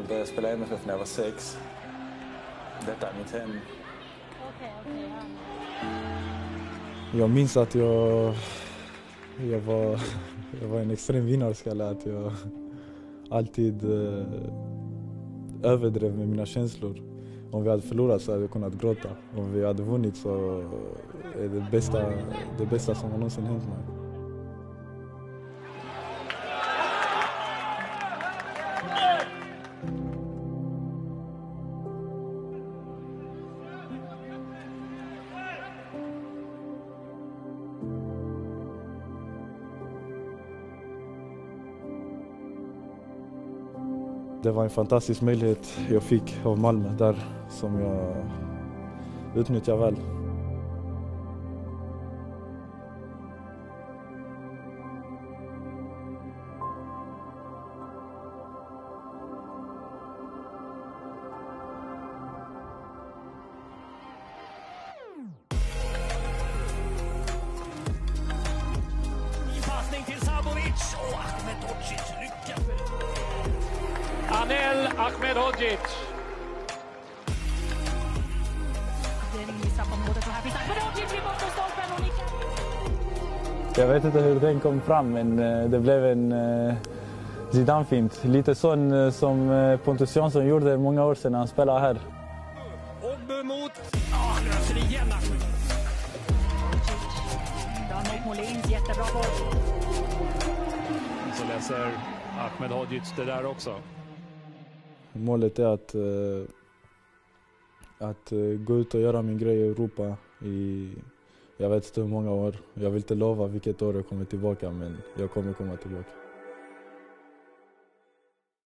började spela MFF när jag var 6. Detta är mitt hem. Jag minns att jag var en extrem vinnarskalle, att jag alltid överdrev med mina känslor. Om vi hade förlorat så hade jag kunnat gråta. Om vi hade vunnit så är det bästa som har någonsin hänt mig. Det var en fantastisk möjlighet jag fick av Malmö där som jag utnyttjar väl. Passning till Sabovic och Ahmedhodzic lyckas. Anel Ahmedhodzic. Jag vet inte hur den kom fram, men det blev en Zidane-fint. Lite sån som Pontus Jansson gjorde många år sedan när han spelade här. Och mot... Ja, han löser det igen. Mot Molins, jättebra boll. Så läser Ahmedhodzic det där också. Målet är att gå ut och göra min grej i Europa i, jag vet inte hur många år. Jag vill inte lova vilket år jag kommer tillbaka, men jag kommer komma tillbaka.